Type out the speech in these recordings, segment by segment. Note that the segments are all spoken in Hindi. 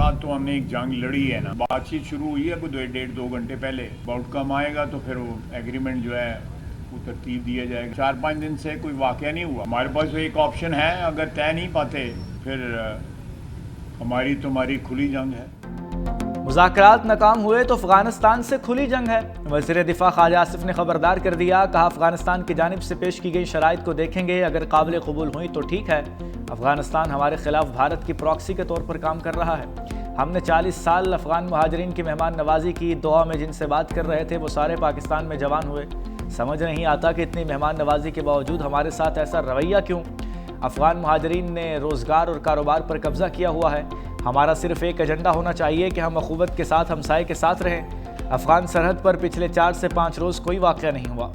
साथ तो हमने एक जंग लड़ी है ना, बातचीत शुरू हुई है कोई 1.5-2 घंटे पहले। आउटकम आएगा तो फिर वो एग्रीमेंट जो है वो तरतीब दिया जाएगा। 4-5 दिन से कोई वाक़या नहीं हुआ। हमारे पास तो एक ऑप्शन है, अगर तय नहीं पाते फिर हमारी तुम्हारी खुली जंग है। मुज़ाकरात नाकाम हुए तो अफगानिस्तान से खुली जंग है। वज़ीर दिफा ख्वाजा आसिफ ने खबरदार कर दिया, कहा अफगानिस्तान की जानिब से पेश की गई शराइत को देखेंगे, अगर काबिल कबूल हुई तो ठीक है। अफगानिस्तान हमारे खिलाफ भारत की प्रॉक्सी के तौर पर काम कर रहा है। हमने 40 साल अफगान महाजरीन की मेहमान नवाजी की। दोहा में जिनसे बात कर रहे थे वो सारे पाकिस्तान में जवान हुए। समझ नहीं आता कि इतनी मेहमान नवाजी के बावजूद हमारे साथ ऐसा रवैया क्यों। अफगान महाजरीन ने रोज़गार और कारोबार पर कब्जा किया हुआ है। हमारा सिर्फ एक एजेंडा होना चाहिए कि हम अखुवत के साथ हमसाये के साथ रहें। अफगान सरहद पर पिछले 4 से 5 रोज़ कोई वाक़या नहीं हुआ।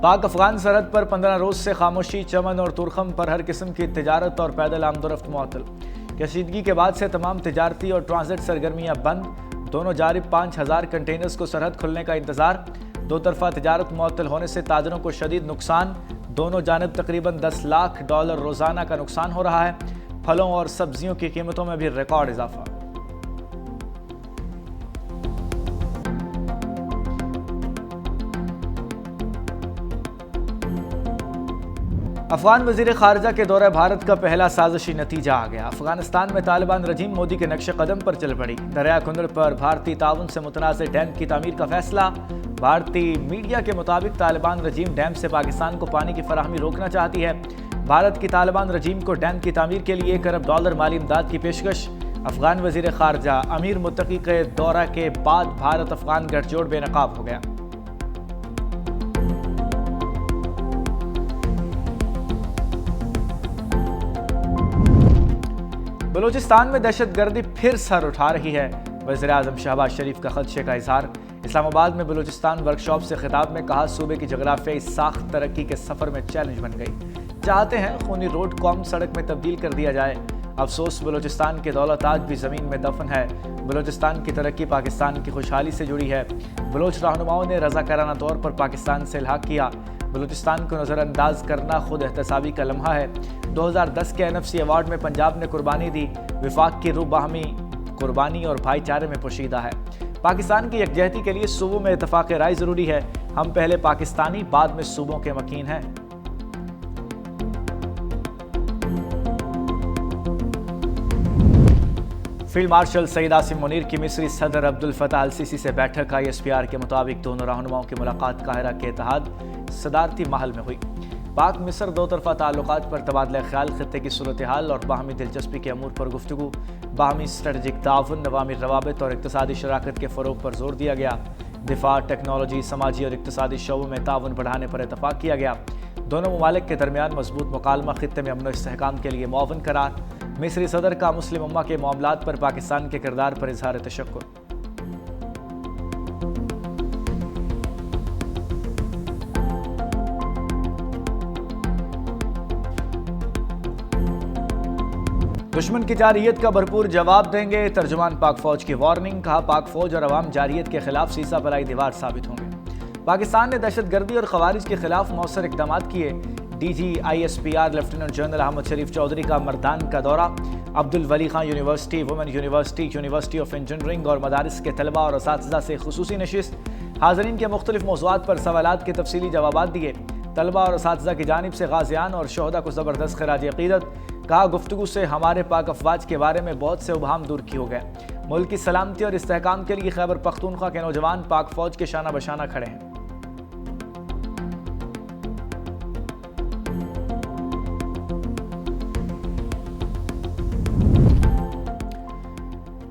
पाक अफगान सरहद पर 15 रोज़ से खामोशी। चमन और तुरखम पर हर किस्म की तिजारत और पैदल आमदोरफ्त मुअत्तल। कशीदगी के बाद से तमाम तिजारती और ट्रांजिट सरगर्मियाँ बंद। दोनों जानिब 5000 कंटेनर्स को सरहद खुलने का इंतजार। दो तरफा तिजारत मुअत्तल होने से ताजरों को शदीद नुकसान। दोनों जानिब तकरीबन $10 लाख रोज़ाना का नुकसान हो रहा है। फलों और सब्जियों की कीमतों में भी रिकॉर्ड इजाफा। अफगान वज़ीर ख़ारिजा के दौरे भारत का पहला साजिशी नतीजा आ गया। अफगानिस्तान में तालिबान रजीम मोदी के नक्शे कदम पर चल पड़ी। दरिया कुंदर पर भारतीय ताउन से मुतनाज़ डैम की तामीर का फैसला। भारतीय मीडिया के मुताबिक तालिबान रजीम डैम से पाकिस्तान को पानी की फराहमी रोकना चाहती है। भारत की तालिबान रजीम को डैम की तामीर के लिए $1 अरब माली इमदाद की पेशकश। अफगान वज़ीर ख़ारिजा अमीर मुत्तकी के दौरा के बाद भारत अफगान गठजोड़ बेनकाब हो गया। बलूचिस्तान में दहशतगर्दी फिर सर उठा रही है। वज़ीर आज़म शहबाज शरीफ का खदशे का इजहार। इस्लामाबाद में बलूचिस्तान वर्कशॉप से खिताब में कहा, सूबे की जगराफियाई साख्त तरक्की के सफ़र में चैलेंज बन गई। चाहते हैं खूनी रोड कॉम सड़क में तब्दील कर दिया जाए। अफसोस बलूचिस्तान की दौलत आज भी ज़मीन में दफन है। बलूचिस्तान की तरक्की पाकिस्तान की खुशहाली से जुड़ी है। बलोच रहनुमाओं ने रज़ाकाराना तौर पर पाकिस्तान से इल्हाक किया। बलूचिस्तान को नज़रअंदाज करना खुद एहतसाबी का लम्हा है। 2010 के NFC अवार्ड में पंजाब ने कुर्बानी दी। विफाक की रूह बाहमी कुर्बानी और भाईचारे में पोशीदा है। पाकिस्तान की यकजहती के लिए सूबों में इत्तफाक राय ज़रूरी है। हम पहले पाकिस्तानी बाद में सूबों के मकीन हैं। फील्ड मार्शल सईद आसिम मुनीर की मिस्री सदर अब्दुल फताह अल सीसी से बैठक। ISPR के मुताबिक दोनों रहनुमाओं की मुलाकात काहिरा के इत्तेहाद सदारती महल में हुई। पाक मिस्र दो तरफा ताल्लुकात पर तबादला ख्याल, खित्ते की सूरत हाल और बाहमी दिलचस्पी के अमूर पर गुफ्तगू। बाहमी स्ट्रेटजिक ताउन, अवामी रवाबित और इक़्तिसादी शराकत के फ़रोग़ पर जोर दिया गया। दिफा, टेक्नोलॉजी, समाजी और इक़्तिसादी शोबों में ताउन बढ़ाने पर इत्तफ़ाक़ किया गया। दोनों ममालिक के दरमियान मजबूत मुकालमा, खित्ते में अमन व इस्तेहकाम के लिए मुआवन करार। मिस्री सदर का मुस्लिम उम्मा के मामलात पर पाकिस्तान के किरदार पर इजहार तशक्कुर। दुश्मन की जारहियत का भरपूर जवाब देंगे। तर्जुमान पाक फौज की वार्निंग। कहा, पाक फौज और अवाम जारहियत के खिलाफ सीसा पलाई दीवार साबित होंगे। पाकिस्तान ने दहशतगर्दी और खवारिज के खिलाफ मौसर इकदाम किए। DG ISPR lieutenant general Ahmed Sharif Chaudhry का मर्दान का दौरा। Abdul Wali Khan university, women university, university of engineering और मदारिस के तलबा और असातिज़ा से खुसूसी नशिस्त। हाज़रीन के मुख्तलिफ मौज़ूआत पर सवालात के तफसीली जवाबात दिए। तलबा और असातिज़ा की जानिब से गाज़ियान और शोहदा को ज़बरदस्त खिराज अक़ीदत। कहा, गुफ्तगू से हमारे पाक अफवाज के बारे में बहुत से उबहाम दूर की हो गए। मुल्क की सलामती और इस्तेहकाम के लिए खैबर पख्तूनख्वा के नौजवान पाक फौज के शाना बशाना खड़े हैं।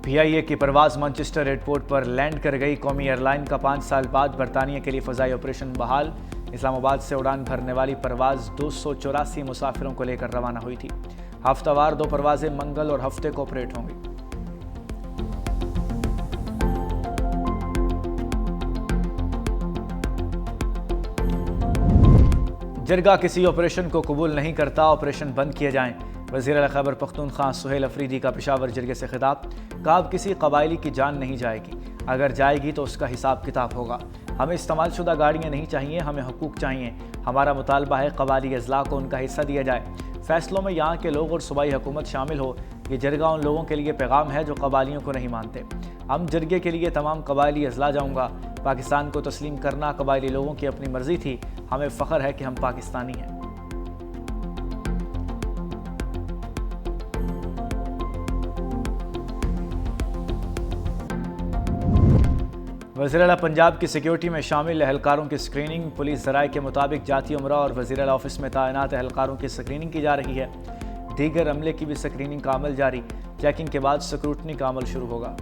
PIA की परवाज़ मैनचेस्टर एयरपोर्ट पर लैंड कर गई। कौमी एयरलाइन का 5 साल बाद बरतानिया के लिए फ़ज़ाई ऑपरेशन बहाल। इस्लामाबाद से उड़ान भरने वाली परवाज़ 284 मुसाफिरों को लेकर रवाना हुई थी। हफ्तावार 2 परवाज़ें मंगल और हफ्ते को ऑपरेट होंगी। जिरगा किसी ऑपरेशन को कबूल नहीं करता, ऑपरेशन बंद किए जाएं। वज़ीर खैबर पख्तूनख्वा सुहेल अफरीदी का पेशावर जिरगे से खिताब। कहा, अब किसी कबायली की जान नहीं जाएगी, अगर जाएगी तो उसका हिसाब किताब होगा। हमें इस्तेमालशुदा गाड़ियाँ नहीं चाहिए, हमें हुकूक चाहिए। हमारा मुतालबा है कबायली अजला को उनका हिस्सा दिया जाए। फैसलों में यहाँ के लोग और सूबाई हुकूमत शामिल हो। ये जरगा उन लोगों के लिए पैगाम है जो कबायलियों को नहीं मानते। हम जरगे के लिए तमाम कबायली अजला जाऊँगा। पाकिस्तान को तस्लीम करना कबायली लोगों की अपनी मर्जी थी। हमें फ़ख्र है कि हम पाकिस्तानी हैं। वज़ीर-ए-आला पंजाब की सिक्योरिटी में शामिल एहलकारों की स्क्रीनिंग। पुलिस ज़राए के मुताबिक जाती उमरा और वज़ीर-ए-आला ऑफिस में तैनात एहलकारों की स्क्रीनिंग की जा रही है। दीगर अमले की भी स्क्रीनिंग का अमल जारी। चेकिंग के बाद स्क्रूटनी का अमल शुरू होगा।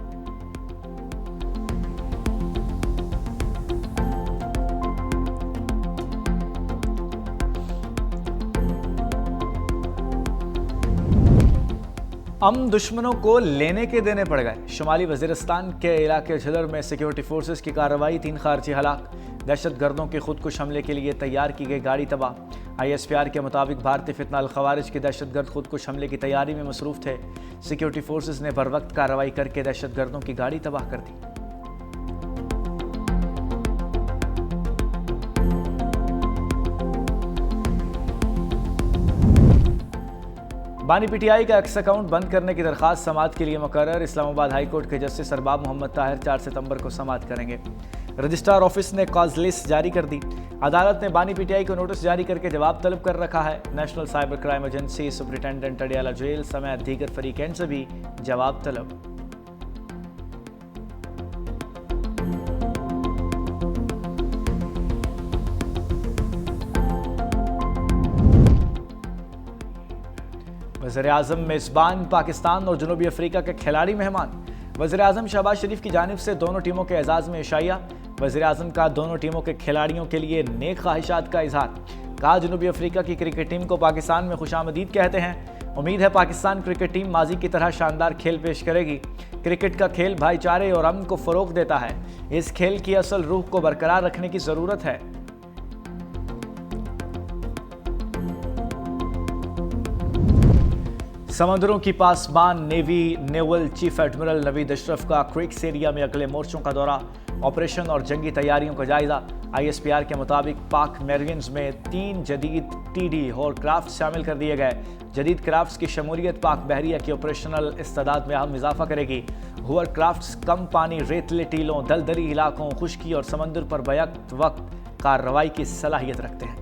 दुश्मनों को लेने के देने पड़ गए। शुमाली वज़ीरिस्तान के इलाके झदर में सिक्योरिटी फोर्सेस की कार्रवाई, 3 खारजी हलाक। दहशत गर्दों के खुदकुश हमले के लिए तैयार की गई गाड़ी तबाह। ISPR के मुताबिक भारतीय फितना अल खवारिज के दहशत गर्द खुदकुश हमले की तैयारी में मसरूफ थे। सिक्योरिटी फोर्सेस ने बर वक्त कार्रवाई करके दहशत गर्दों की गाड़ी तबाह कर दी। बानी PTI का एक्स अकाउंट बंद करने की दरखास्त समाअत के लिए मुकर्रर। इस्लामाबाद हाई कोर्ट के जस्टिस अरबाब मोहम्मद ताहिर 4 सितंबर को समाअत करेंगे। रजिस्ट्रार ऑफिस ने कॉज लिस्ट जारी कर दी। अदालत ने बानी PTI को नोटिस जारी करके जवाब तलब कर रखा है। National cyber crime agency, superintendent Adiala jail समेत दीगर फरीकैन से भी जवाब तलब। वज़ीर-ए-आज़म मेज़बान पाकिस्तान और जनूबी अफ्रीका के खिलाड़ी मेहमान। वज़ीर-ए-आज़म शहबाज शरीफ की जानिब से दोनों टीमों के एजाज़ में इशाइया। वज़ीर-ए-आज़म का दोनों टीमों के खिलाड़ियों के लिए नेक ख्वाहिशात का इजहार। कहा जनूबी अफ्रीका की क्रिकेट टीम को पाकिस्तान में खुशामदीद कहते हैं। उम्मीद है पाकिस्तान क्रिकेट टीम माजी की तरह शानदार खेल पेश करेगी। क्रिकेट का खेल भाईचारे और अमन को फ़रोग़ देता है। इस खेल की असल रूह को बरकरार रखने की ज़रूरत है। समंदरों की पासबान navy naval chief admiral Naveed Ashraf का क्रिक्स एरिया में अगले मोर्चों का दौरा। ऑपरेशन और जंगी तैयारियों का जायजा। ISPR के मुताबिक पाक मेरिन्स में 3 जदीद TD और क्राफ्ट शामिल कर दिए गए। जदीद क्राफ्ट्स की शमूलियत पाक बहरिया की ऑपरेशनल इस्तादाद में अहम इजाफा करेगी। हुअर क्राफ्ट्स कम पानी, रेतले टीलों, दलदली इलाकों, खुश्की और समंदर पर बैक वक्त कार्रवाई की सलाहियत रखते हैं।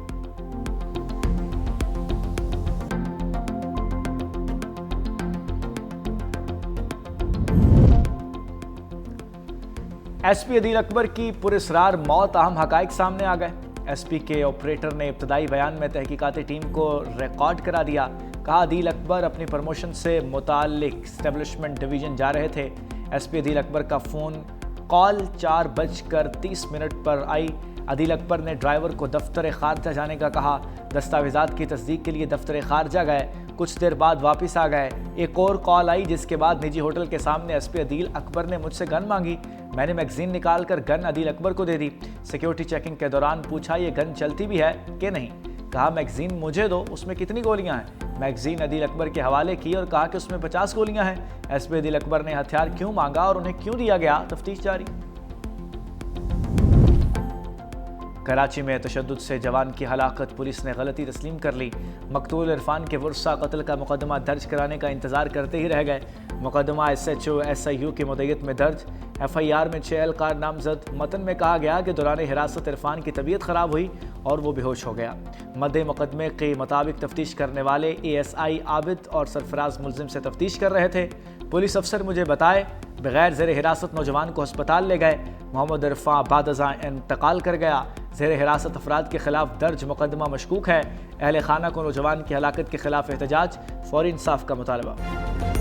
SP अदील अकबर की पुरस्रार मौत, अहम हकाइक सामने आ गए। SP के ऑपरेटर ने इब्तदाई बयान में तहकीकाती टीम को रिकॉर्ड करा दिया। कहा अदील अकबर अपनी प्रमोशन से मुताल्लिक स्टैब्लिशमेंट डिवीज़न जा रहे थे। SP अदील अकबर का फ़ोन कॉल 4:30 पर आई। अदील अकबर ने ड्राइवर को दफ्तर खारजा जाने का कहा। दस्तावेज़ात की तस्दीक के लिए दफ्तर खारजा गए। कुछ देर बाद वापस आ गए। एक और कॉल आई जिसके बाद निजी होटल के सामने SP अदील अकबर ने मुझसे गन मांगी। मैंने मैगजीन निकाल कर गन अदील अकबर को दे दी। सिक्योरिटी चेकिंग के दौरान पूछा ये गन चलती भी है कि नहीं। कहा मैगजीन मुझे दो, उसमें कितनी गोलियां हैं। मैगजीन अदील अकबर के हवाले की और कहा कि उसमें 50 गोलियां हैं। SP अदील अकबर ने हथियार क्यों मांगा और उन्हें क्यों दिया गया, तफ्तीश जारी। कराची में तशद्दुद से जवान की हलाकत, पुलिस ने गलती तस्लीम कर ली। मकतूल इरफान के वर्सा कत्ल का मुकदमा दर्ज कराने का इंतजार करते ही रह गए। मुकदमा SHO SIU की मुद्दत में दर्ज। FIR में 6 एहलकार नामजद। मतन में कहा गया कि दौरान हिरासत इरफान की तबीयत ख़राब हुई और वो बेहोश हो गया। मद्दे मुकदमे के मुताबिक तफ्तीश करने वाले ASI आबिद और सरफराज मुलजिम से तफ्तीश कर रहे थे। पुलिस अफसर मुझे बताए बगैर ज़ेर हिरासत नौजवान को अस्पताल ले गए। मोहम्मद इरफान बादज़ा इंतकाल कर गया। ज़ेर हिरासत अफराद के खिलाफ दर्ज मुकदमा मशकूक है। अहले खाना को नौजवान की हलाकत के खिलाफ एहतजाज, फौरी इंसाफ का मुतालबा।